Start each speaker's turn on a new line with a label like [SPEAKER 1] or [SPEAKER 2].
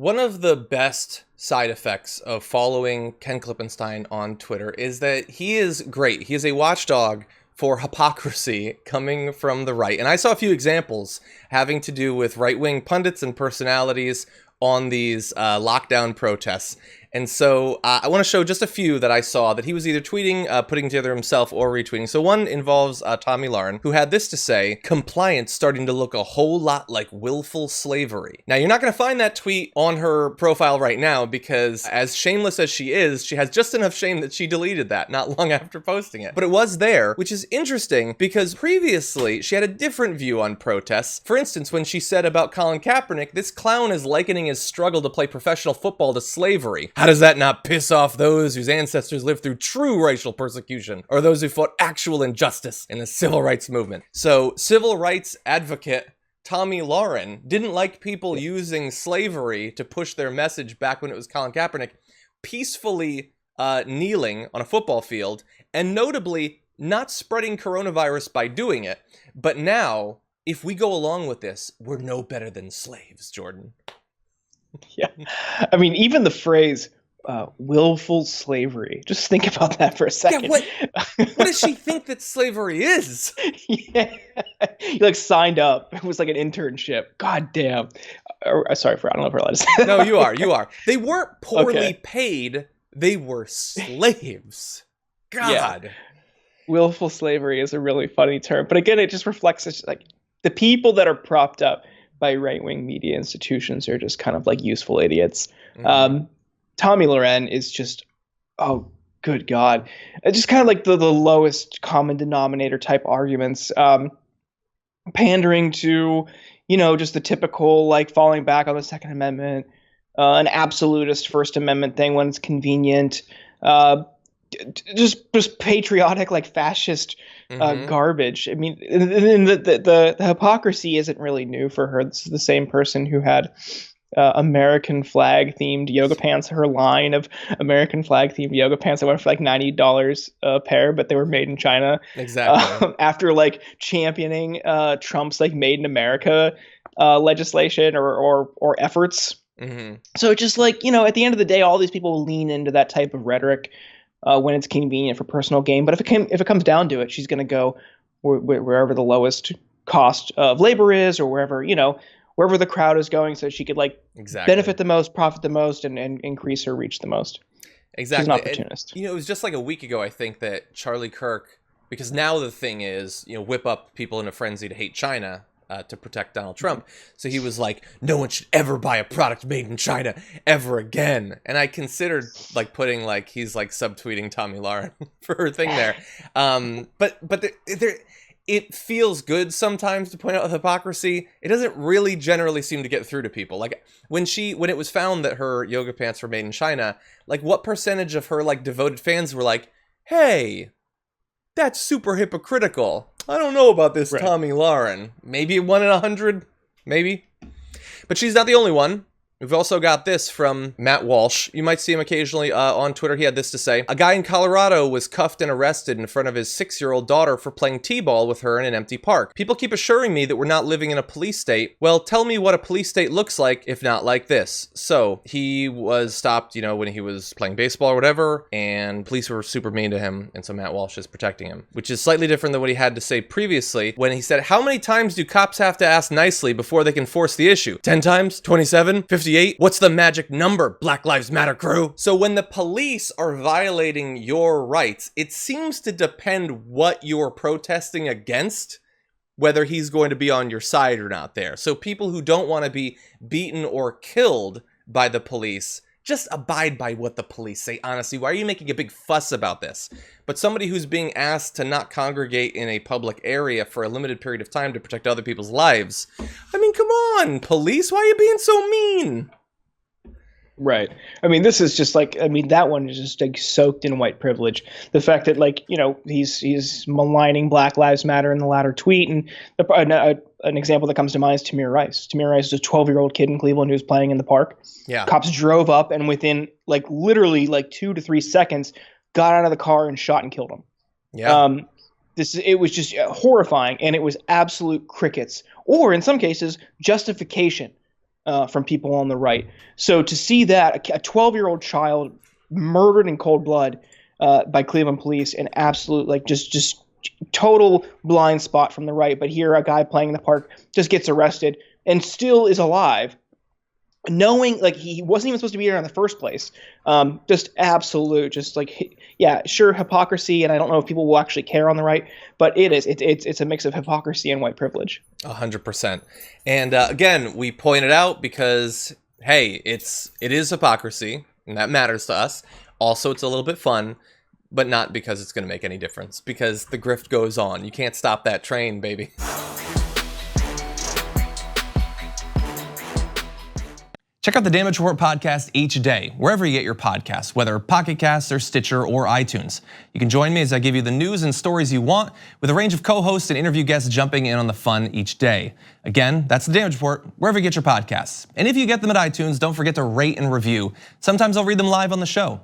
[SPEAKER 1] One of the best side effects of following Ken Klippenstein on Twitter is that he is great. He is a watchdog for hypocrisy coming from the right. And I saw a few examples having to do with right-wing pundits and personalities on these lockdown protests. And so I want to show just a few that I saw that he was either tweeting, putting together himself, or retweeting. So one involves Tomi Lahren, who had this to say: compliance starting to look a whole lot like willful slavery. Now, you're not going to find that tweet on her profile right now because, as shameless as she is, she has just enough shame that she deleted that not long after posting it. But it was there, which is interesting because previously she had a different view on protests. For instance, when she said about Colin Kaepernick, this clown is likening his struggle to play professional football to slavery. How does that not piss off those whose ancestors lived through true racial persecution, or those who fought actual injustice in the civil rights movement? So, civil rights advocate Tomi Lahren didn't like people using slavery to push their message back when it was Colin Kaepernick peacefully kneeling on a football field, and notably not spreading coronavirus by doing it. But now, if we go along with this, we're no better than slaves, Jordan.
[SPEAKER 2] Yeah. I mean, even the phrase willful slavery. Just think about that for a second.
[SPEAKER 1] Yeah, what does she think that slavery is?
[SPEAKER 2] Yeah. You like signed up. It was like an internship. God damn. Sorry, I don't know if we're allowed to say that.
[SPEAKER 1] No, you are. They weren't poorly paid. They were slaves. God.
[SPEAKER 2] Yeah. Willful slavery is a really funny term. But again, it just reflects it's like the people that are propped up by right-wing media institutions are just kind of like useful idiots. Mm-hmm. Tomi Lahren is just, oh, good God. It's just kind of like the lowest common denominator type arguments, pandering to, just the typical like falling back on the Second Amendment, an absolutist First Amendment thing when it's convenient, just patriotic, like fascist garbage. I mean, the hypocrisy isn't really new for her. This is the same person who had American flag themed yoga pants. Her line of American flag themed yoga pants that went for like $90 a pair, but they were made in China.
[SPEAKER 1] Exactly.
[SPEAKER 2] After like championing Trump's like Made in America legislation or efforts. Mm-hmm. So just like, at the end of the day, all these people will lean into that type of rhetoric when it's convenient for personal gain. But if it comes down to it, she's going to go wherever the lowest cost of labor is, or wherever the crowd is going, so she could benefit the most, profit the most, and increase her reach the most.
[SPEAKER 1] Exactly.
[SPEAKER 2] She's an opportunist.
[SPEAKER 1] And, it was just like a week ago, I think, that Charlie Kirk, because now the thing is, whip up people in a frenzy to hate China to protect Donald Trump. So he was like, no one should ever buy a product made in China ever again. And I considered putting he's subtweeting Tomi Lahren for her thing there. But it feels good sometimes to point out the hypocrisy. It doesn't really generally seem to get through to people. Like when it was found that her yoga pants were made in China, what percentage of her devoted fans were like, hey, that's super hypocritical. I don't know about this, right. Tomi Lahren. Maybe 1 in 100, maybe. But she's not the only one. We've also got this from Matt Walsh. You might see him occasionally on Twitter. He had this to say: a guy in Colorado was cuffed and arrested in front of his 6-year-old daughter for playing t-ball with her in an empty park. People keep assuring me that we're not living in a police state. Well, tell me what a police state looks like, if not like this. So he was stopped, when he was playing baseball or whatever, and police were super mean to him, and so Matt Walsh is protecting him, which is slightly different than what he had to say previously when he said, how many times do cops have to ask nicely before they can force the issue? 10 times? 27? 58? What's the magic number, Black Lives Matter crew? So when the police are violating your rights, it seems to depend what you're protesting against, whether he's going to be on your side or not there. So people who don't want to be beaten or killed by the police, just abide by what the police say. Honestly, why are you making a big fuss about this? But somebody who's being asked to not congregate in a public area for a limited period of time to protect other people's lives, I mean, come on, police, why are you being so mean?
[SPEAKER 2] Right. I mean, this is just that one is just soaked in white privilege. The fact that he's maligning Black Lives Matter in the latter tweet, and an example that comes to mind is Tamir Rice. Tamir Rice is a 12-year-old kid in Cleveland who was playing in the park.
[SPEAKER 1] Yeah.
[SPEAKER 2] Cops drove up and within literally 2 to 3 seconds got out of the car and shot and killed him.
[SPEAKER 1] Yeah.
[SPEAKER 2] It was just horrifying, and it was absolute crickets, or in some cases justification. from people on the right. So to see that a 12-year-old child murdered in cold blood by Cleveland police, an absolute like just total blind spot from the right. But here, a guy playing in the park just gets arrested and still is alive, knowing like he wasn't even supposed to be there in the first place. Just absolute, just like, yeah, sure, hypocrisy. And I don't know if people will actually care on the right, but it's a mix of hypocrisy and white privilege.
[SPEAKER 1] 100%. And again, we point it out because, hey, it is hypocrisy, and that matters to us. Also, it's a little bit fun, but not because it's going to make any difference, because the grift goes on. You can't stop that train, baby. Check out the Damage Report podcast each day, wherever you get your podcasts, whether Pocket Casts or Stitcher or iTunes. You can join me as I give you the news and stories you want, with a range of co-hosts and interview guests jumping in on the fun each day. Again, that's the Damage Report, wherever you get your podcasts. And if you get them at iTunes, don't forget to rate and review. Sometimes I'll read them live on the show.